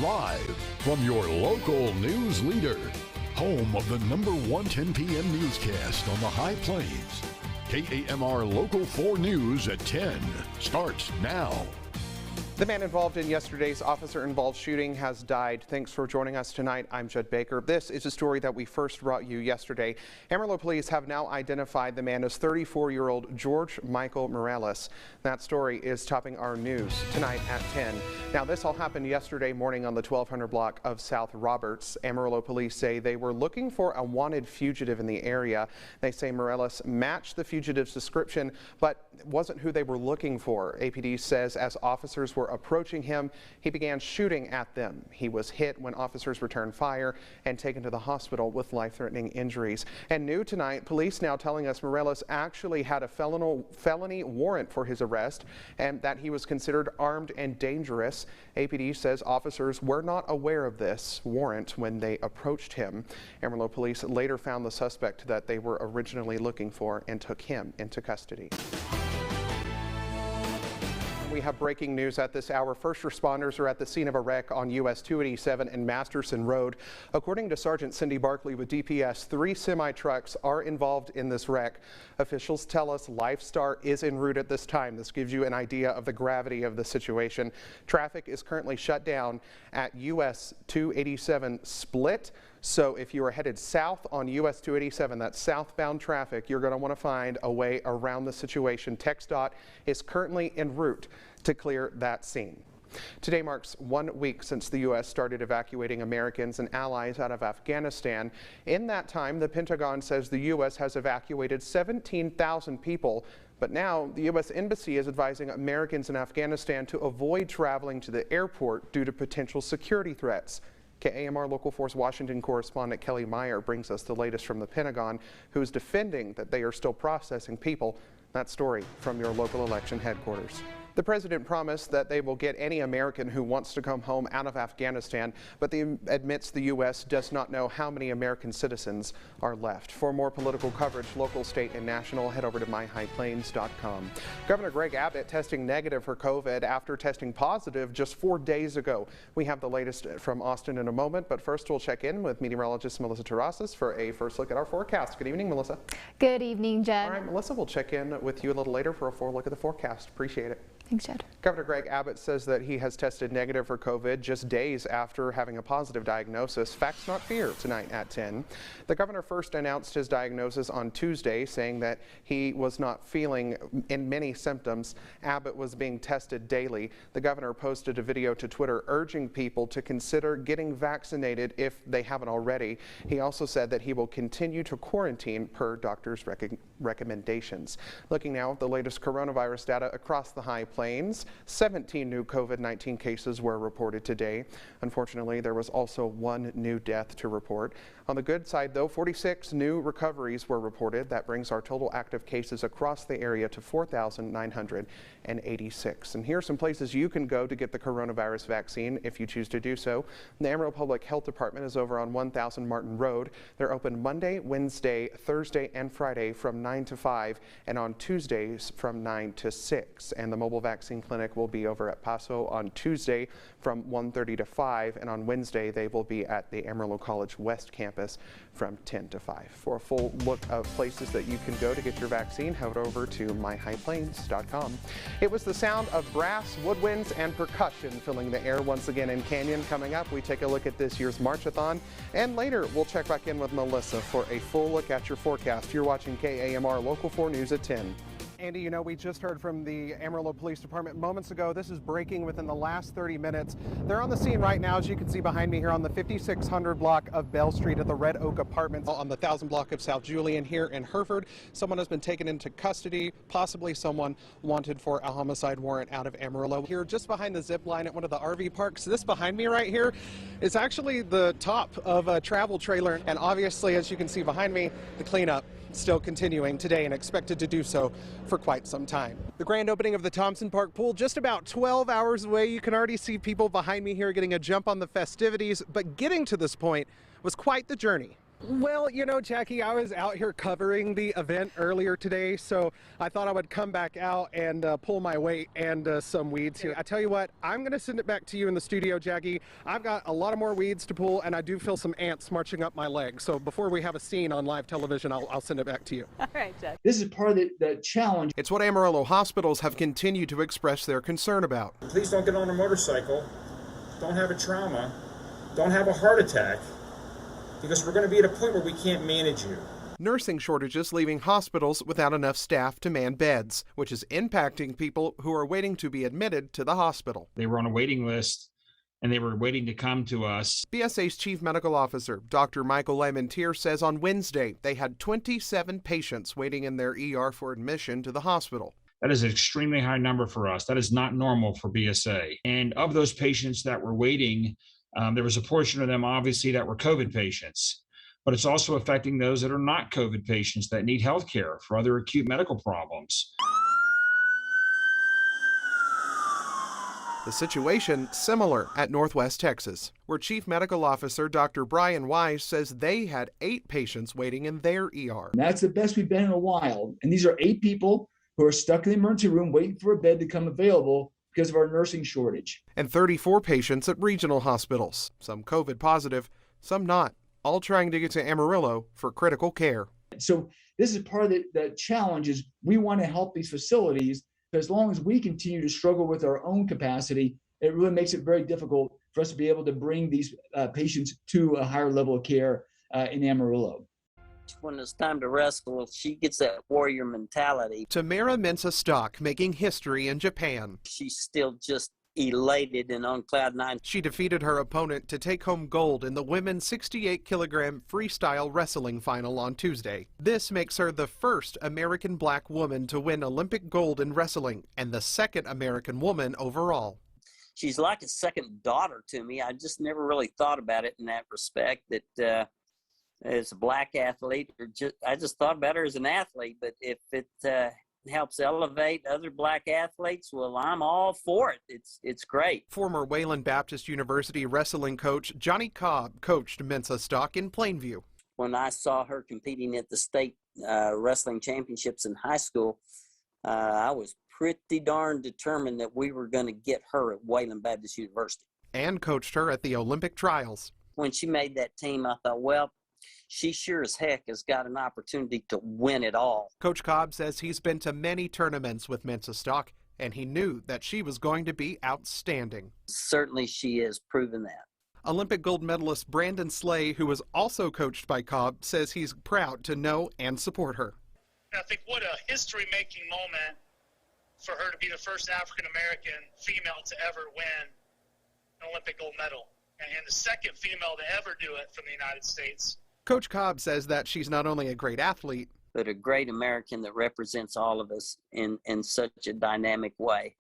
live from your local news leader, home of the number 1:10 p.m. newscast on the High Plains. KAMR Local 4 News at 10 starts now. The man involved in yesterday's officer-involved shooting has died. Thanks for joining us tonight. I'm Judd Baker. This is a story that we first brought you yesterday. Amarillo police have now identified the man as 34-year-old George Michael Morales. That story is topping our news tonight at 10. Now, this all happened yesterday morning on the 1200 block of South Roberts. Amarillo police say they were looking for a wanted fugitive in the area. They say Morales matched the fugitive's description, but wasn't who they were looking for. APD says as officers were approaching him, he began shooting at them. He was hit when officers returned fire and taken to the hospital with life-threatening injuries. And new tonight, police now telling us Morales actually had a felony warrant for his arrest and that he was considered armed and dangerous. APD says officers were not aware of this warrant when they approached him. Amarillo police later found the suspect that they were originally looking for and took him into custody. We have breaking news at this hour. First responders are at the scene of a wreck on US 287 and Masterson Road. According to Sergeant Cindy Barkley with DPS, 3 semi-trucks are involved in this wreck. Officials tell us Lifestar is en route at this time. This gives you an idea of the gravity of the situation. Traffic is currently shut down at US 287 split. So if you are headed south on US 287, that's southbound traffic, you're going to want to find a way around the situation. TxDOT is currently en route to clear that scene. Today marks 1 week since the U.S. started evacuating Americans and allies out of Afghanistan. In that time, the Pentagon says the U.S. has evacuated 17,000 people. But now the U.S. Embassy is advising Americans in Afghanistan to avoid traveling to the airport due to potential security threats. KAMR Local 4's Washington correspondent Kelly Meyer brings us the latest from the Pentagon, who's defending that they are still processing people. That story from your local election headquarters. The president promised that they will get any American who wants to come home out of Afghanistan, but he admits the U.S. does not know how many American citizens are left. For more political coverage, local, state, and national, head over to myhighplains.com. Governor Greg Abbott testing negative for COVID after testing positive just 4 days ago. We have the latest from Austin in a moment, but first we'll check in with meteorologist Melissa Terrasas for a first look at our forecast. Good evening, Melissa. Good evening, Judd. All right, Melissa, we'll check in with you a little later for a full look at the forecast. Appreciate it. Thanks, Judd. Governor Greg Abbott says that he has tested negative for COVID just days after having a positive diagnosis. Facts, not fear, tonight at 10. The governor first announced his diagnosis on Tuesday, saying that he was not feeling in many symptoms. Abbott was being tested daily. The governor posted a video to Twitter urging people to consider getting vaccinated if they haven't already. He also said that he will continue to quarantine per doctor's recommendations. Looking now at the latest coronavirus data across the High Plains, 17 new COVID-19 cases were reported today. Unfortunately, there was also 1 new death to report. On the good side, though, 46 new recoveries were reported. That brings our total active cases across the area to 4,986. And here are some places you can go to get the coronavirus vaccine if you choose to do so. The Amarillo Public Health Department is over on 1000 Martin Road. They're open Monday, Wednesday, Thursday, and Friday from 9 to 5, and on Tuesdays from 9 to 6. And the mobile vaccine clinic will be over at Paso on Tuesday from 1:30 to 5, and on Wednesday they will be at the Amarillo College West campus from 10 to 5. For a full look of places that you can go to get your vaccine, head over to myhighplains.com. It was the sound of brass, woodwinds, and percussion filling the air once again in Canyon. Coming up, we take a look at this year's Marchathon, and later we'll check back in with Melissa for a full look at your forecast. You're watching KAMR Local 4 News at 10. Andy, you know, we just heard from the Amarillo Police Department moments ago. This is breaking within the last 30 minutes. They're on the scene right now, as you can see behind me here on the 5600 block of Bell Street at the Red Oak Apartments on the 1000 block of South Julian here in Hereford. Someone has been taken into custody, possibly someone wanted for a homicide warrant out of Amarillo. Here just behind the zip line at one of the RV parks, this behind me right here is actually the top of a travel trailer. And obviously, as you can see behind me, the cleanup still continuing today and expected to do so for quite some time. The grand opening of the Thompson Park pool just about 12 hours away. You can already see people behind me here getting a jump on the festivities, but getting to this point was quite the journey. Well, you know, Jackie, I was out here covering the event earlier today, so I thought I would come back out and pull my weight and some weeds here. I tell you what, I'm going to send it back to you in the studio, Jackie. I've got a lot of more weeds to pull, and I do feel some ants marching up my legs. So before we have a scene on live television, I'll send it back to you. All right, Judd. This is part of the challenge. It's what Amarillo hospitals have continued to express their concern about. Please don't get on a motorcycle, don't have a trauma, don't have a heart attack, because we're going to be at a point where we can't manage you. Nursing shortages leaving hospitals without enough staff to man beds, which is impacting people who are waiting to be admitted to the hospital. They were on a waiting list and they were waiting to come to us. BSA's chief medical officer, Dr. Michael Lamentier, says on Wednesday they had 27 patients waiting in their ER for admission to the hospital. That is an extremely high number for us. That is not normal for BSA. And of those patients that were waiting, there was a portion of them, obviously, that were COVID patients, but it's also affecting those that are not COVID patients that need health care for other acute medical problems. The situation similar at Northwest Texas, where Chief Medical Officer Dr. Brian Wise says they had 8 patients waiting in their ER. That's the best we've been in a while. And these are 8 people who are stuck in the emergency room waiting for a bed to come available because of our nursing shortage. And 34 patients at regional hospitals, some COVID positive, some not, all trying to get to Amarillo for critical care. So this is part of the challenge is we want to help these facilities, but as long as we continue to struggle with our own capacity, it really makes it very difficult for us to be able to bring these patients to a higher level of care in Amarillo. When it's time to wrestle, she gets that warrior mentality. Tamara Mensah-Stock making history in Japan. She's still just elated and on cloud 9. She defeated her opponent to take home gold in the women's 68-kilogram freestyle wrestling final on Tuesday. This makes her the first American black woman to win Olympic gold in wrestling and the second American woman overall. She's like a second daughter to me. I just never really thought about it in that respect, that as a black athlete, I just thought about her as an athlete. But if it helps elevate other black athletes, well, I'm all for it. It's great. Former Wayland Baptist University wrestling coach Johnny Cobb coached Mensah-Stock in Plainview. When I saw her competing at the state wrestling championships in high school, I was pretty darn determined that we were going to get her at Wayland Baptist University. And coached her at the Olympic trials. When she made that team, I thought, well, she sure as heck has got an opportunity to win it all. Coach Cobb says he's been to many tournaments with Mensah-Stock, and he knew that she was going to be outstanding. Certainly she has proven that. Olympic gold medalist Brandon Slay, who was also coached by Cobb, says he's proud to know and support her. I think what a history-making moment for her to be the first African-American female to ever win an Olympic gold medal, and the second female to ever do it from the United States. Coach Cobb says that she's not only a great athlete, but a great American that represents all of us in such a dynamic way.